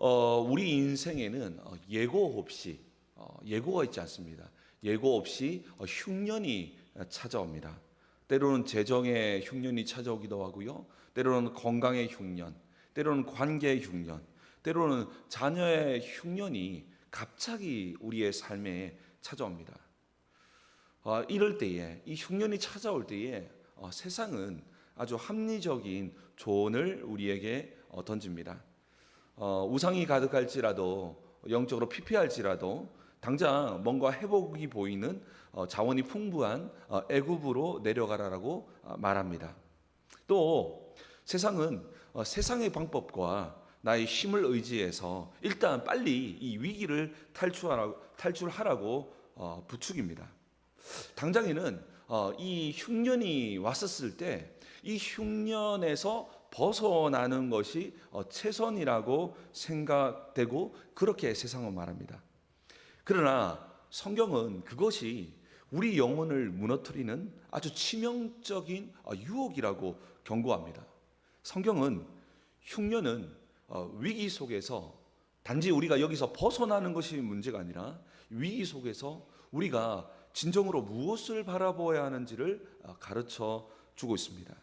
우리 인생에는 예고 없이 예고가 있지 않습니다. 예고 없이 흉년이 찾아옵니다. 때로는 재정의 흉년이 찾아오기도 하고요. 때로는 건강의 흉년, 때로는 관계의 흉년, 때로는 자녀의 흉년이 갑자기 우리의 삶에 찾아옵니다. 이럴 때에, 이 흉년이 찾아올 때에 세상은 아주 합리적인 조언을 우리에게 던집니다. 우상이 가득할지라도, 영적으로 피폐할지라도 당장 뭔가 회복이 보이는 자원이 풍부한 애굽으로 내려가라라고 말합니다. 또 세상은 세상의 방법과 나의 힘을 의지해서 일단 빨리 이 위기를 탈출하라고 부추깁니다. 당장에는 이 흉년이 왔었을 때 이 흉년에서 벗어나는 것이 최선이라고 생각되고 그렇게 세상은 말합니다. 그러나 성경은 그것이 우리 영혼을 무너뜨리는 아주 치명적인 유혹이라고 경고합니다. 성경은 흉년은 위기 속에서 단지 우리가 여기서 벗어나는 것이 문제가 아니라 위기 속에서 우리가 진정으로 무엇을 바라보아야 하는지를 가르쳐 주고 있습니다.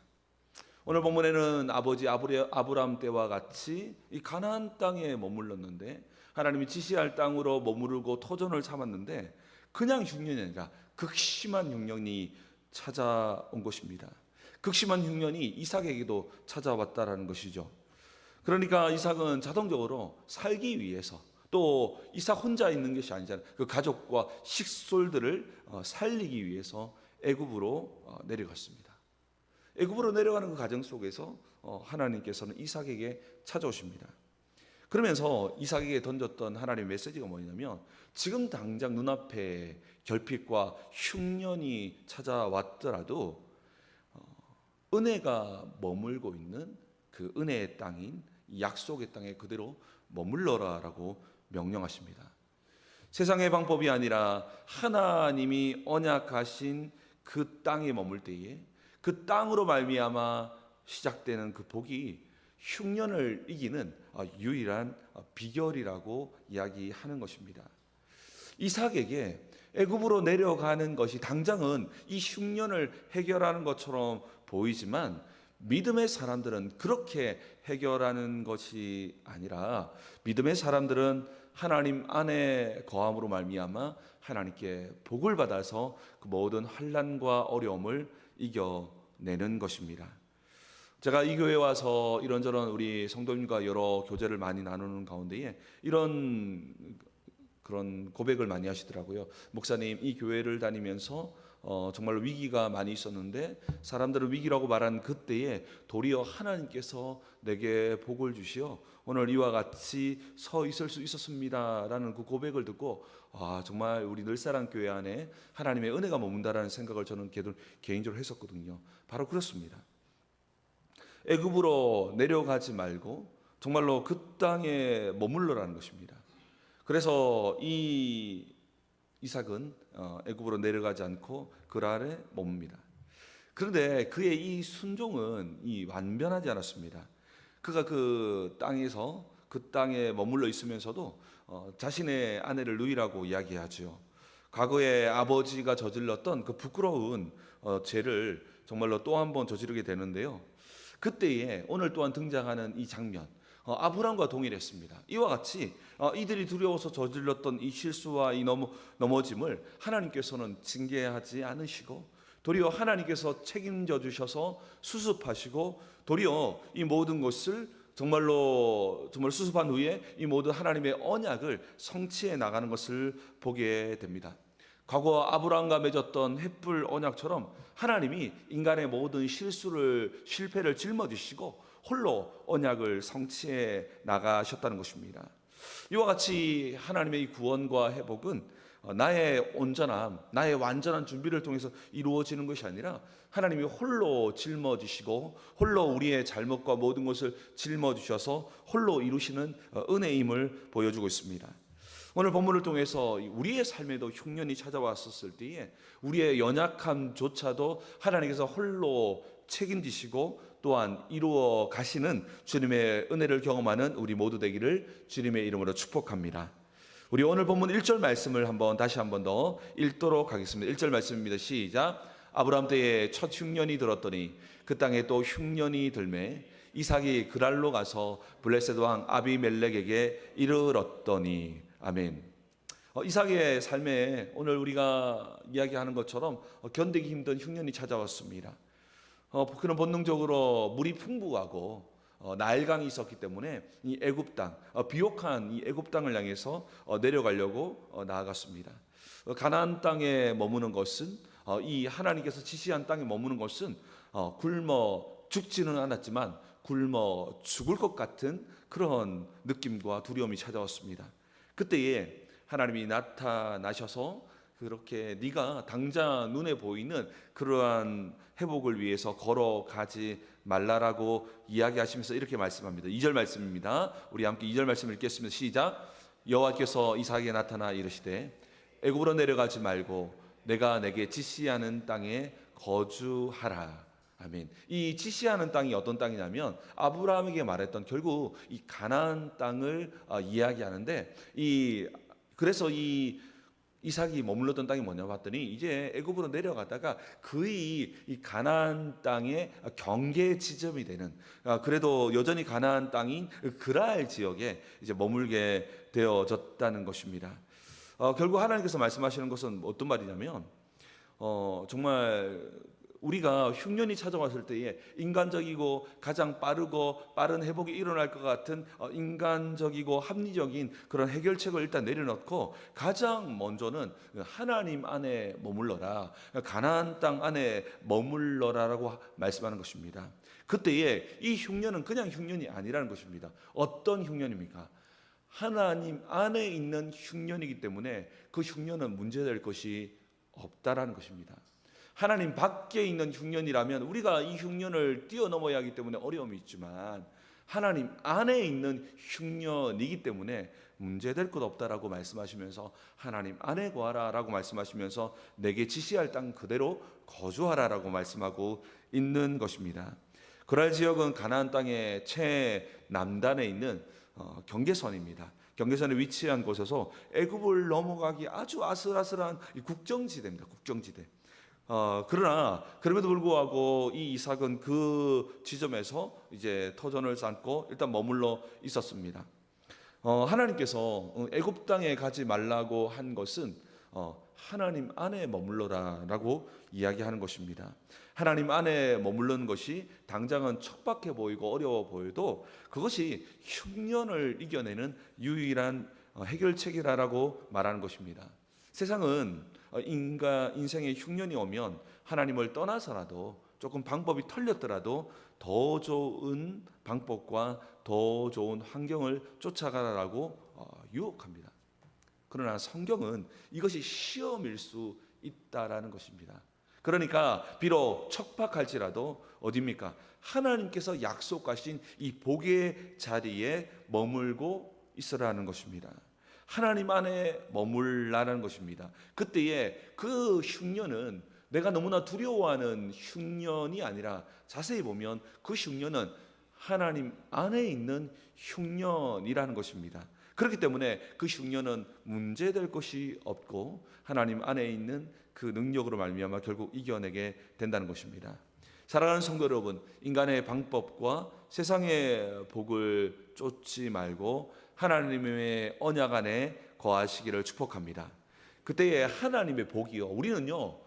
오늘 본문에는 아버지 아브라함 때와 같이 이 가나안 땅에 머물렀는데 하나님이 지시할 땅으로 머무르고 터전을 삼았는데 그냥 흉년이 아니라 극심한 흉년이 찾아온 것입니다. 극심한 흉년이 이삭에게도 찾아왔다라는 것이죠. 그러니까 이삭은 자동적으로 살기 위해서 또 이삭 혼자 있는 것이 아니잖아요. 그 가족과 식솔들을 살리기 위해서 애굽으로 내려갔습니다. 애굽으로 내려가는 그 과정 속에서 하나님께서는 이삭에게 찾아오십니다. 그러면서 이삭에게 던졌던 하나님의 메시지가 뭐냐면 지금 당장 눈앞에 결핍과 흉년이 찾아왔더라도 은혜가 머물고 있는 그 은혜의 땅인 약속의 땅에 그대로 머물러라라고 명령하십니다. 세상의 방법이 아니라 하나님이 언약하신 그 땅에 머물 때에 그 땅으로 말미암아 시작되는 그 복이 흉년을 이기는 유일한 비결이라고 이야기하는 것입니다. 이삭에게 애굽으로 내려가는 것이 당장은 이 흉년을 해결하는 것처럼 보이지만 믿음의 사람들은 그렇게 해결하는 것이 아니라 믿음의 사람들은 하나님 안에 거함으로 말미암아 하나님께 복을 받아서 그 모든 환난과 어려움을 이겨내는 것입니다. 제가 이 교회에 와서 이런저런 우리 성도님과 여러 교제를 많이 나누는 가운데에 그런 고백을 많이 하시더라고요. 목사님, 이 교회를 다니면서 정말로 위기가 많이 있었는데 사람들은 위기라고 말한 그때에 도리어 하나님께서 내게 복을 주시어 오늘 이와 같이 서 있을 수 있었습니다 라는 그 고백을 듣고 정말 우리 늘사랑 교회 안에 하나님의 은혜가 머문다라는 생각을 저는 개인적으로 했었거든요. 바로 그렇습니다. 애굽으로 내려가지 말고 정말로 그 땅에 머물러라는 것입니다. 그래서 이 이삭은 애굽으로 내려가지 않고 그랄에 머뭅니다. 그런데 그의 이 순종은 완변하지 않았습니다. 그가 그 땅에서 그 땅에 머물러 있으면서도 자신의 아내를 누이라고 이야기하죠. 과거에 아버지가 저질렀던 그 부끄러운 죄를 정말로 또 한 번 저지르게 되는데요. 그때에 오늘 또한 등장하는 이 장면, 아브람과 동일했습니다. 이와 같이 이들이 두려워서 저질렀던 이 실수와 이 넘어짐을 하나님께서는 징계하지 않으시고 도리어 하나님께서 책임져 주셔서 수습하시고 도리어 이 모든 것을 정말 수습한 후에 이 모든 하나님의 언약을 성취해 나가는 것을 보게 됩니다. 과거 아브라함과 맺었던 횃불 언약처럼 하나님이 인간의 모든 실패를 짊어지시고 홀로 언약을 성취해 나가셨다는 것입니다. 이와 같이 하나님의 이 구원과 회복은 나의 온전함, 나의 완전한 준비를 통해서 이루어지는 것이 아니라 하나님이 홀로 짊어지시고 홀로 우리의 잘못과 모든 것을 짊어지셔서 홀로 이루시는 은혜임을 보여주고 있습니다. 오늘 본문을 통해서 우리의 삶에도 흉년이 찾아왔었을 때에 우리의 연약함조차도 하나님께서 홀로 책임지시고 또한 이루어 가시는 주님의 은혜를 경험하는 우리 모두 되기를 주님의 이름으로 축복합니다. 우리 오늘 본문 1절 말씀을 다시 한번 더 읽도록 하겠습니다. 1절 말씀입니다. 시작. 아브라함 때에 첫 흉년이 들었더니 그 땅에 또 흉년이 들매 이삭이 그랄로 가서 블레셋 왕 아비멜렉에게 이르렀더니. 아멘. 이삭의 삶에 오늘 우리가 이야기하는 것처럼 견디기 힘든 흉년이 찾아왔습니다. 그는 본능적으로 물이 풍부하고 나일강이 있었기 때문에 이 애굽 땅, 비옥한 이 애굽 땅을 향해서 내려가려고 나아갔습니다. 가나안 땅에 머무는 것은 이 하나님께서 지시한 땅에 머무는 것은 굶어 죽지는 않았지만 굶어 죽을 것 같은 그런 느낌과 두려움이 찾아왔습니다. 그때에 하나님이 나타나셔서 그렇게 네가 당장 눈에 보이는 그러한 회복을 위해서 걸어가지 말라라고 이야기하시면서 이렇게 말씀합니다. 2절 말씀입니다. 우리 함께 2절 말씀을 읽겠습니다. 시작. 여호와께서 이삭에게 나타나 이르시되 애굽으로 내려가지 말고 내가 내게 지시하는 땅에 거주하라. 아멘. 이 지시하는 땅이 어떤 땅이냐면 아브라함에게 말했던 결국 이 가나안 땅을 이야기하는데 그래서 이 이삭이 머물렀던 땅이 뭐냐 봤더니 이제 애굽으로 내려가다가 거의 이 가나안 땅의 경계 지점이 되는, 그래도 여전히 가나안 땅인 그랄 지역에 이제 머물게 되어졌다는 것입니다. 결국 하나님께서 말씀하시는 것은 어떤 말이냐면 정말 우리가 흉년이 찾아왔을 때에 인간적이고 가장 빠른 회복이 일어날 것 같은 인간적이고 합리적인 그런 해결책을 일단 내려놓고 가장 먼저는 하나님 안에 머물러라, 가나안 땅 안에 머물러라라고 말씀하는 것입니다. 그때에 이 흉년은 그냥 흉년이 아니라는 것입니다. 어떤 흉년입니까? 하나님 안에 있는 흉년이기 때문에 그 흉년은 문제될 것이 없다라는 것입니다. 하나님 밖에 있는 흉년이라면 우리가 이 흉년을 뛰어넘어야 하기 때문에 어려움이 있지만 하나님 안에 있는 흉년이기 때문에 문제될 것 없다라고 말씀하시면서 하나님 안에 거하라라고 말씀하시면서 내게 지시할 땅 그대로 거주하라라고 말씀하고 있는 것입니다. 그랄 지역은 가나안 땅의 최남단에 있는 경계선입니다. 경계선에 위치한 곳에서 애굽을 넘어가기 아주 아슬아슬한 국정지대입니다. 국정지대. 그러나 그럼에도 불구하고 이 이삭은 그 지점에서 이제 터전을 쌓고 일단 머물러 있었습니다. 하나님께서 애굽 땅에 가지 말라고 한 것은 하나님 안에 머물러라라고 이야기하는 것입니다. 하나님 안에 머무르는 것이 당장은 척박해 보이고 어려워 보여도 그것이 흉년을 이겨내는 유일한 해결책이라고 말하는 것입니다. 세상은 인생에 흉년이 오면 하나님을 떠나서라도 조금 방법이 털렸더라도 더 좋은 방법과 더 좋은 환경을 쫓아가라고 유혹합니다. 그러나 성경은 이것이 시험일 수 있다라는 것입니다. 그러니까 비록 척박할지라도 어디입니까? 하나님께서 약속하신 이 복의 자리에 머물고 있으라는 것입니다. 하나님 안에 머물라는 것입니다. 그때에 그 흉년은 내가 너무나 두려워하는 흉년이 아니라 자세히 보면 그 흉년은 하나님 안에 있는 흉년이라는 것입니다. 그렇기 때문에 그 흉년은 문제될 것이 없고 하나님 안에 있는 그 능력으로 말미암아 결국 이겨내게 된다는 것입니다. 사랑하는 성도 여러분, 인간의 방법과 세상의 복을 쫓지 말고 하나님의 언약 안에 거하시기를 축복합니다. 그때에 하나님의 복이요, 우리는요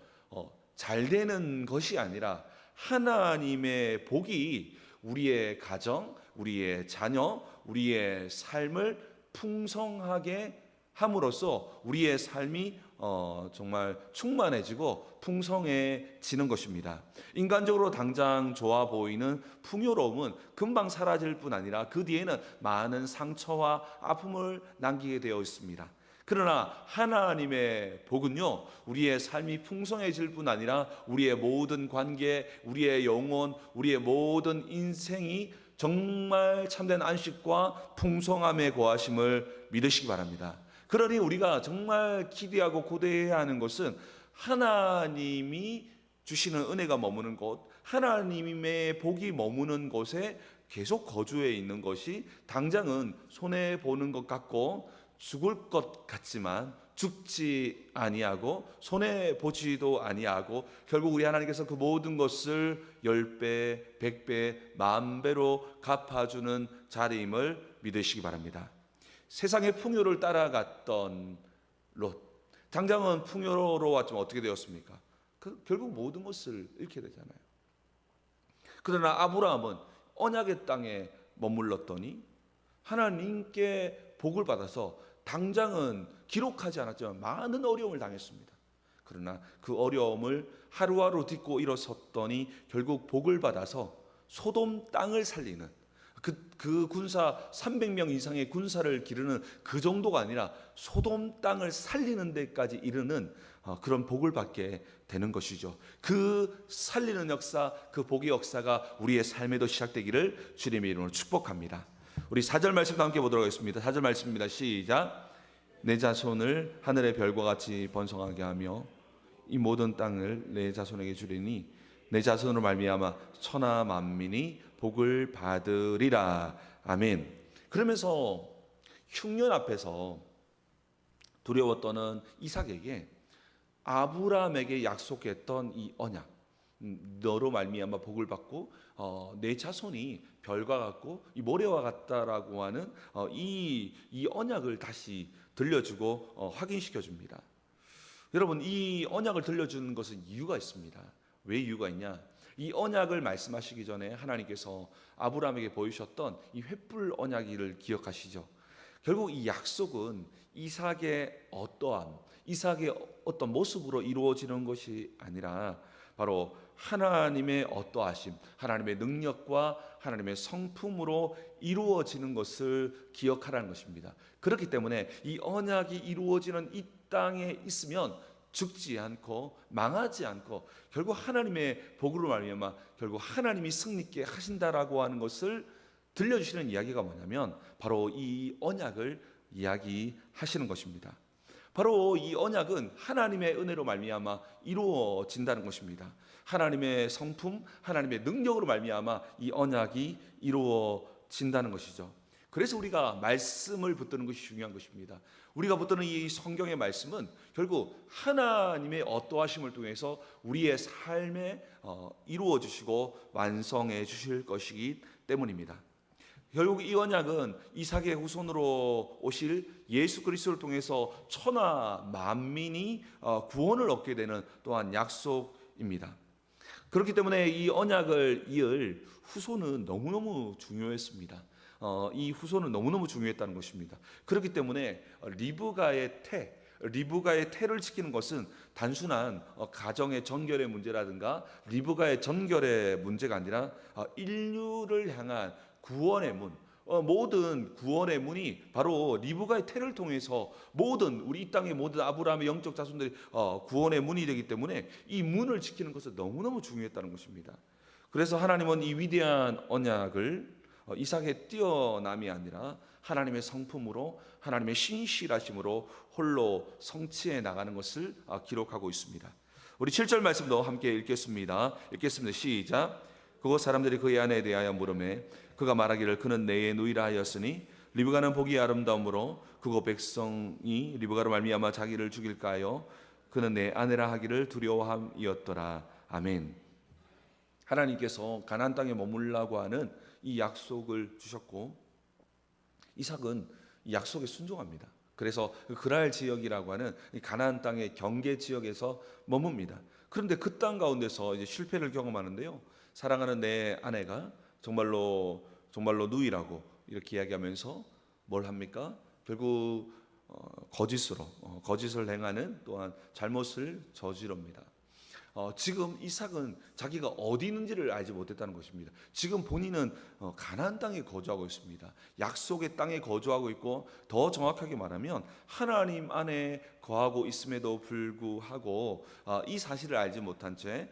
잘 되는 것이 아니라 하나님의 복이 우리의 가정, 우리의 자녀, 우리의 삶을 풍성하게 함으로써 우리의 삶이 정말 충만해지고 풍성해지는 것입니다. 인간적으로 당장 좋아 보이는 풍요로움은 금방 사라질 뿐 아니라 그 뒤에는 많은 상처와 아픔을 남기게 되어 있습니다. 그러나 하나님의 복은요, 우리의 삶이 풍성해질 뿐 아니라 우리의 모든 관계, 우리의 영혼, 우리의 모든 인생이 정말 참된 안식과 풍성함에 거하심을 믿으시기 바랍니다. 그러니 우리가 정말 기대하고 고대해야 하는 것은 하나님이 주시는 은혜가 머무는 곳, 하나님의 복이 머무는 곳에 계속 거주해 있는 것이 당장은 손해 보는 것 같고 죽을 것 같지만 죽지 아니하고 손해 보지도 아니하고 결국 우리 하나님께서 그 모든 것을 10배, 100배, 10,000배로 갚아주는 자리임을 믿으시기 바랍니다. 세상의 풍요를 따라갔던 롯, 당장은 풍요로 왔지만 어떻게 되었습니까? 결국 모든 것을 잃게 되잖아요. 그러나 아브라함은 언약의 땅에 머물렀더니 하나님께 복을 받아서 당장은 기록하지 않았지만 많은 어려움을 당했습니다. 그러나 그 어려움을 하루하루 딛고 일어섰더니 결국 복을 받아서 소돔 땅을 살리는 그 군사 300명 이상의 군사를 기르는 그 정도가 아니라 소돔 땅을 살리는 데까지 이르는 그런 복을 받게 되는 것이죠. 그 살리는 역사, 그 복의 역사가 우리의 삶에도 시작되기를 주님의 이름으로 축복합니다. 우리 4절 말씀도 함께 보도록 하겠습니다. 4절 말씀입니다. 시작. 내 자손을 하늘의 별과 같이 번성하게 하며 이 모든 땅을 내 자손에게 주리니 내 자손으로 말미암아 천하 만민이 복을 받으리라. 아멘. 그러면서 흉년 앞에서 두려워 떠는 이삭에게 아브라함에게 약속했던 이 언약, 너로 말미암아 복을 받고 내 자손이 별과 같고 이 모래와 같다라고 하는 이 언약을 다시 들려주고 확인시켜 줍니다. 여러분, 이 언약을 들려주는 것은 이유가 있습니다. 왜 이유가 있냐? 이 언약을 말씀하시기 전에 하나님께서 아브라함에게 보이셨던 이 횃불 언약을 기억하시죠? 결국 이 약속은 이삭의 어떠함, 이삭의 어떤 모습으로 이루어지는 것이 아니라 바로 하나님의 어떠하심, 하나님의 능력과 하나님의 성품으로 이루어지는 것을 기억하라는 것입니다. 그렇기 때문에 이 언약이 이루어지는 이 땅에 있으면 죽지 않고 망하지 않고 결국 하나님의 복으로 말미암아 결국 하나님이 승리케 하신다라고 하는 것을 들려주시는 이야기가 뭐냐면 바로 이 언약을 이야기하시는 것입니다. 바로 이 언약은 하나님의 은혜로 말미암아 이루어진다는 것입니다. 하나님의 성품, 하나님의 능력으로 말미암아 이 언약이 이루어진다는 것이죠. 그래서 우리가 말씀을 붙드는 것이 중요한 것입니다. 우리가 붙드는 이 성경의 말씀은 결국 하나님의 어떠하심을 통해서 우리의 삶에 이루어 주시고 완성해 주실 것이기 때문입니다. 결국 이 언약은 이삭의 후손으로 오실 예수 그리스도를 통해서 천하 만민이 구원을 얻게 되는 또한 약속입니다. 그렇기 때문에 이 언약을 이을 후손은 너무너무 중요했습니다. 이 후손은 너무너무 중요했다는 것입니다. 그렇기 때문에 리브가의 태를 지키는 것은 단순한 가정의 정결의 문제라든가 리브가의 전결의 문제가 아니라 인류를 향한 구원의 문, 모든 구원의 문이 바로 리브가의 태를 통해서 모든 우리 이 땅의 모든 아브라함의 영적 자손들이 구원의 문이 되기 때문에 이 문을 지키는 것은 너무너무 중요했다는 것입니다. 그래서 하나님은 이 위대한 언약을 이삭의 뛰어남이 아니라 하나님의 성품으로 하나님의 신실하심으로 홀로 성취해 나가는 것을 기록하고 있습니다. 우리 7절 말씀도 함께 읽겠습니다. 시작. 그곳 사람들이 그의 아내에 대하여 물으매 그가 말하기를 그는 내의 누이라 하였으니 리브가는 보기 아름다움으로 그곳 백성이 리브가로 말미암아 자기를 죽일까 하여 그는 내 아내라 하기를 두려워함이었더라. 아멘. 하나님께서 가나안 땅에 머물라고 하는 이 약속을 주셨고 이삭은 이 약속에 순종합니다. 그래서 그랄 지역이라고 하는 가나안 땅의 경계 지역에서 머뭅니다. 그런데 그 땅 가운데서 이제 실패를 경험하는데요. 사랑하는 내 아내가 정말로 누이라고 이렇게 이야기하면서 뭘 합니까? 결국 거짓을 행하는 또한 잘못을 저지릅니다. 지금 이삭은 자기가 어디 있는지를 알지 못했다는 것입니다. 지금 본인은 가나안 땅에 거주하고 있습니다. 약속의 땅에 거주하고 있고 더 정확하게 말하면 하나님 안에 거하고 있음에도 불구하고 이 사실을 알지 못한 채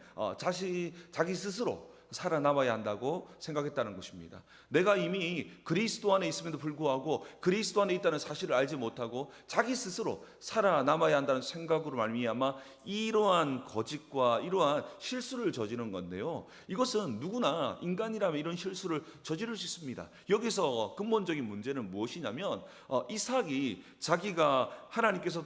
자기 스스로 살아남아야 한다고 생각했다는 것입니다. 내가 이미 그리스도 안에 있음에도 불구하고 그리스도 안에 있다는 사실을 알지 못하고 자기 스스로 살아남아야 한다는 생각으로 말미암아 이러한 거짓과 이러한 실수를 저지른 건데요. 이것은 누구나 인간이라면 이런 실수를 저지를 수 있습니다. 여기서 근본적인 문제는 무엇이냐면 이삭이 자기가 하나님께서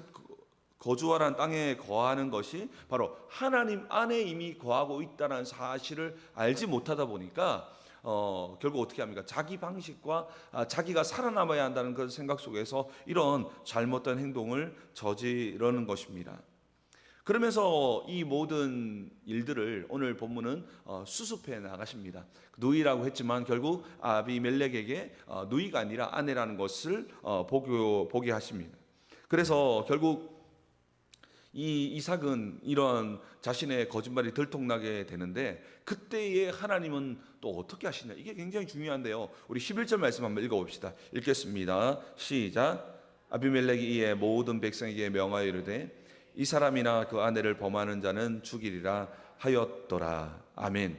거주하라는 땅에 거하는 것이 바로 하나님 안에 이미 거하고 있다는 사실을 알지 못하다 보니까 결국 어떻게 합니까? 자기 방식과 자기가 살아남아야 한다는 그 생각 속에서 이런 잘못된 행동을 저지르는 것입니다. 그러면서 이 모든 일들을 오늘 본문은 수습해 나가십니다. 누이라고 했지만 결국 아비멜렉에게 누이가 아니라 아내라는 것을 보게 하십니다. 그래서 결국 이 이삭은 이런 자신의 거짓말이 들통나게 되는데 그때의 하나님은 또 어떻게 하시냐, 이게 굉장히 중요한데요. 우리 11절 말씀 한번 읽어봅시다. 읽겠습니다. 시작. 아비멜렉이 이에 모든 백성에게 명하여 이르되 이 사람이나 그 아내를 범하는 자는 죽이리라 하였더라. 아멘.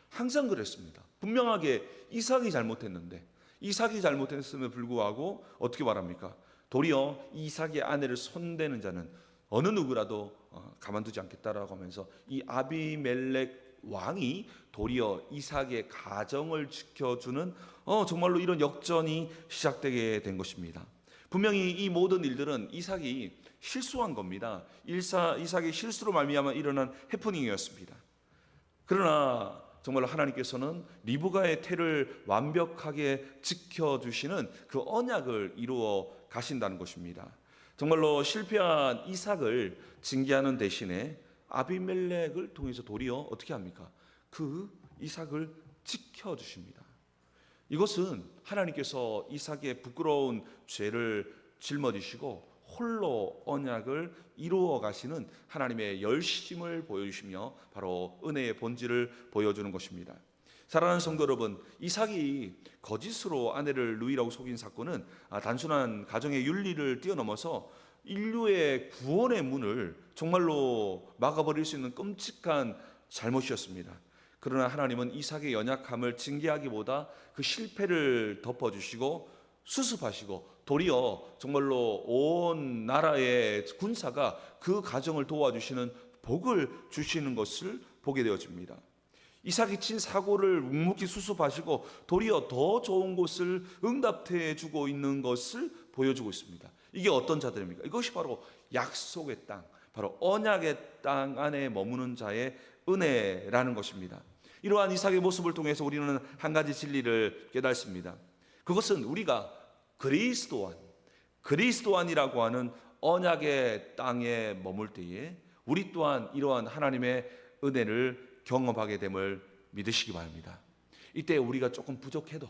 항상 그랬습니다. 분명하게 이삭이 잘못했는데 이삭이 잘못했음에 불구하고 어떻게 말합니까? 도리어 이삭의 아내를 손대는 자는 어느 누구라도 가만두지 않겠다라고 하면서 이 아비멜렉 왕이 도리어 이삭의 가정을 지켜주는 정말로 이런 역전이 시작되게 된 것입니다. 분명히 이 모든 일들은 이삭이 실수한 겁니다. 이삭의 실수로 말미암아 일어난 해프닝이었습니다. 그러나 정말로 하나님께서는 리브가의 태를 완벽하게 지켜주시는 그 언약을 이루어 가신다는 것입니다. 정말로 실패한 이삭을 징계하는 대신에 아비멜렉을 통해서 도리어 어떻게 합니까? 그 이삭을 지켜주십니다. 이것은 하나님께서 이삭의 부끄러운 죄를 짊어지시고 홀로 언약을 이루어 가시는 하나님의 열심을 보여주시며 바로 은혜의 본질을 보여주는 것입니다. 사랑하는 성도 여러분, 이삭이 거짓으로 아내를 누이라고 속인 사건은 단순한 가정의 윤리를 뛰어넘어서 인류의 구원의 문을 정말로 막아버릴 수 있는 끔찍한 잘못이었습니다. 그러나 하나님은 이삭의 연약함을 징계하기보다 그 실패를 덮어주시고 수습하시고 도리어 정말로 온 나라의 군사가 그 가정을 도와주시는 복을 주시는 것을 보게 되어집니다. 이삭이 친 사고를 묵묵히 수습하시고 도리어 더 좋은 곳을 응답해 주고 있는 것을 보여주고 있습니다. 이게 어떤 자들입니까? 이것이 바로 약속의 땅, 바로 언약의 땅 안에 머무는 자의 은혜라는 것입니다. 이러한 이삭의 모습을 통해서 우리는 한 가지 진리를 깨닫습니다. 그것은 우리가 그리스도 안이라고 하는 언약의 땅에 머물 때에 우리 또한 이러한 하나님의 은혜를 경험하게 됨을 믿으시기 바랍니다. 이때 우리가 조금 부족해도,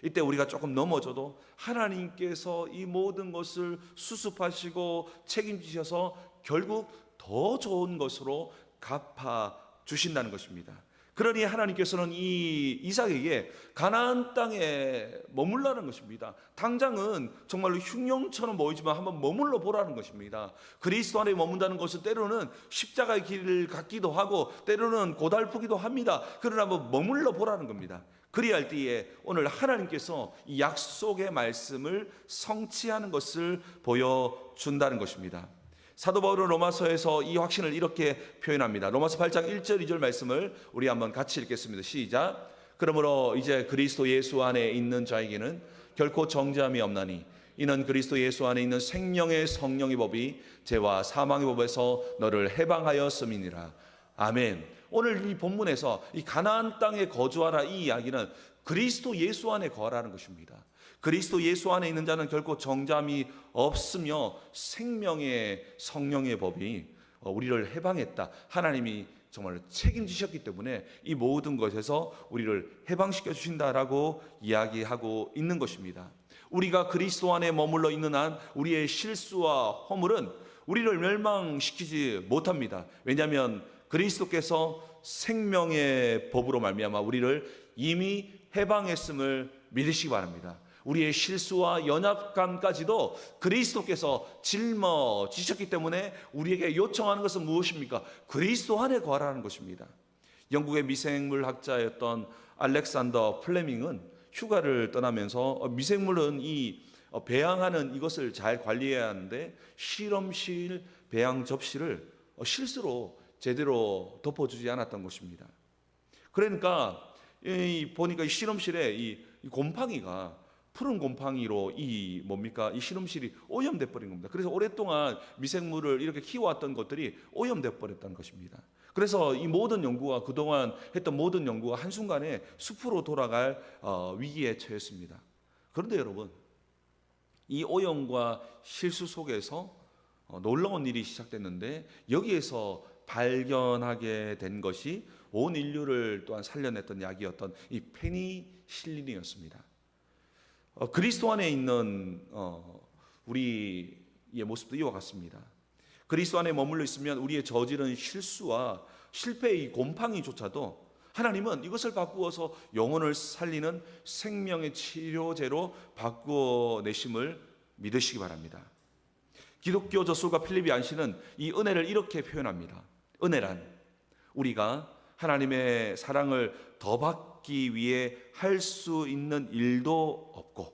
이때 우리가 조금 넘어져도 하나님께서 이 모든 것을 수습하시고 책임지셔서 결국 더 좋은 것으로 갚아 주신다는 것입니다. 그러니 하나님께서는 이 이삭에게 가나안 땅에 머물라는 것입니다. 당장은 정말로 흉령처럼 보이지만 한번 머물러 보라는 것입니다. 그리스도 안에 머문다는 것은 때로는 십자가의 길을 갖기도 하고 때로는 고달프기도 합니다. 그러나 한번 머물러 보라는 겁니다. 그리할 때에 오늘 하나님께서 이 약속의 말씀을 성취하는 것을 보여준다는 것입니다. 사도 바울은 로마서에서 이 확신을 이렇게 표현합니다. 로마서 8장 1절 2절 말씀을 우리 한번 같이 읽겠습니다. 시작. 그러므로 이제 그리스도 예수 안에 있는 자에게는 결코 정죄함이 없나니 이는 그리스도 예수 안에 있는 생명의 성령의 법이 죄와 사망의 법에서 너를 해방하였음이니라. 아멘. 오늘 이 본문에서 이 가나안 땅에 거주하라 이 이야기는 그리스도 예수 안에 거하라는 것입니다. 그리스도 예수 안에 있는 자는 결코 정죄함이 없으며 생명의 성령의 법이 우리를 해방했다. 하나님이 정말 책임지셨기 때문에 이 모든 것에서 우리를 해방시켜 주신다라고 이야기하고 있는 것입니다. 우리가 그리스도 안에 머물러 있는 한 우리의 실수와 허물은 우리를 멸망시키지 못합니다. 왜냐하면 그리스도께서 생명의 법으로 말미암아 우리를 이미 해방했음을 믿으시기 바랍니다. 우리의 실수와 연약감까지도 그리스도께서 짊어지셨기 때문에 우리에게 요청하는 것은 무엇입니까? 그리스도 안에 거하라는 것입니다. 영국의 미생물 학자였던 알렉산더 플레밍은 휴가를 떠나면서 미생물은 이 배양하는 이것을 잘 관리해야 하는데 실험실 배양 접시를 실수로 제대로 덮어주지 않았던 것입니다. 그러니까 보니까 이 실험실에 이 곰팡이가 푸른 곰팡이로 이 실험실이 오염돼 버린 겁니다. 그래서 오랫동안 미생물을 이렇게 키워왔던 것들이 오염돼 버렸다는 것입니다. 그래서 이 모든 연구가 그동안 했던 모든 연구가 한순간에 숲으로 돌아갈 위기에 처했습니다. 그런데 여러분, 이 오염과 실수 속에서 놀라운 일이 시작됐는데 여기에서 발견하게 된 것이 온 인류를 또한 살려냈던 약이었던 이 페니실린이었습니다. 그리스도 안에 있는 우리의 모습도 이와 같습니다. 그리스도 안에 머물러 있으면 우리의 저지른 실수와 실패의 이 곰팡이조차도 하나님은 이것을 바꾸어서 영혼을 살리는 생명의 치료제로 바꾸어 내심을 믿으시기 바랍니다. 기독교 저술가 필립 얀시는 이 은혜를 이렇게 표현합니다. 은혜란 우리가 하나님의 사랑을 더 받기 위해 할 수 있는 일도 없고,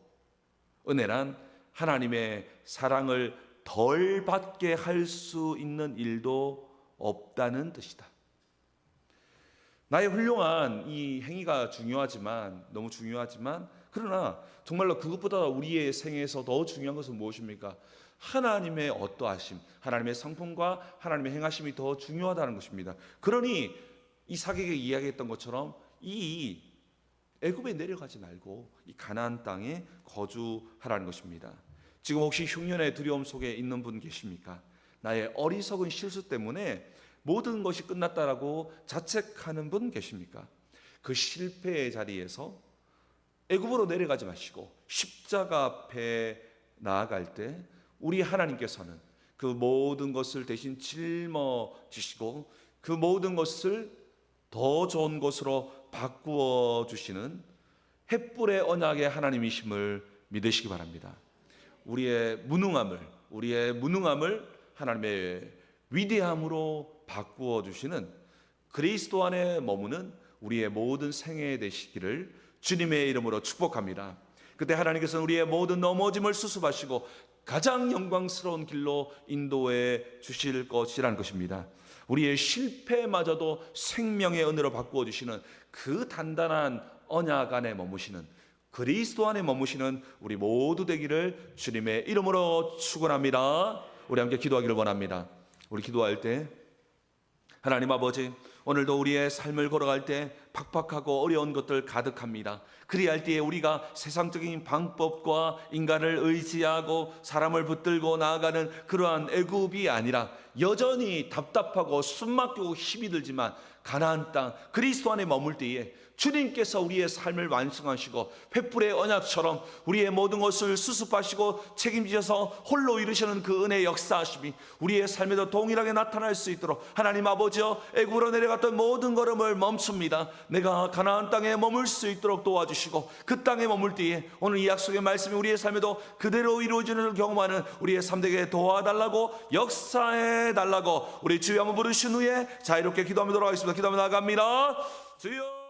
은혜란 하나님의 사랑을 덜 받게 할 수 있는 일도 없다는 뜻이다. 나의 훌륭한 이 행위가 중요하지만, 너무 중요하지만, 그러나 정말로 그것보다 우리의 생에서 더 중요한 것은 무엇입니까? 하나님의 어떠하심, 하나님의 성품과 하나님의 행하심이 더 중요하다는 것입니다. 그러니 이삭에게 이야기했던 것처럼 이 애굽에 내려가지 말고 이 가나안 땅에 거주하라는 것입니다. 지금 혹시 흉년의 두려움 속에 있는 분 계십니까? 나의 어리석은 실수 때문에 모든 것이 끝났다라고 자책하는 분 계십니까? 그 실패의 자리에서 애굽으로 내려가지 마시고 십자가 앞에 나아갈 때 우리 하나님께서는 그 모든 것을 대신 짊어지시고 그 모든 것을 더 좋은 것으로 바꾸어 주시는 햇불의 언약의 하나님이심을 믿으시기 바랍니다. 우리의 무능함을 하나님의 위대함으로 바꾸어 주시는 그리스도 안에 머무는 우리의 모든 생애 되시기를 주님의 이름으로 축복합니다. 그때 하나님께서는 우리의 모든 넘어짐을 수습하시고 가장 영광스러운 길로 인도해 주실 것이라는 것입니다. 우리의 실패마저도 생명의 은혜로 바꾸어 주시는 그 단단한 언약 안에 머무시는 그리스도 안에 머무시는 우리 모두 되기를 주님의 이름으로 축원합니다. 우리 함께 기도하기를 원합니다. 우리 기도할 때 하나님 아버지, 오늘도 우리의 삶을 걸어갈 때 팍팍하고 어려운 것들 가득합니다. 그리할 때에 우리가 세상적인 방법과 인간을 의지하고 사람을 붙들고 나아가는 그러한 애굽이 아니라 여전히 답답하고 숨막히고 힘이 들지만 가나안 땅 그리스도 안에 머물 때에 주님께서 우리의 삶을 완성하시고 횃불의 언약처럼 우리의 모든 것을 수습하시고 책임지셔서 홀로 이루시는 그 은혜의 역사하심이 우리의 삶에도 동일하게 나타날 수 있도록 하나님 아버지여, 애굽으로 내려갔던 모든 걸음을 멈춥니다. 내가 가나안 땅에 머물 수 있도록 도와주시고 그 땅에 머물 때에 오늘 이 약속의 말씀이 우리의 삶에도 그대로 이루어지는 경험하는 우리의 삶 되게 도와달라고, 역사해 달라고 우리 주여 한번 부르신 후에 자유롭게 기도하며 돌아가겠습니다. 기도하며 나아갑니다. 주여.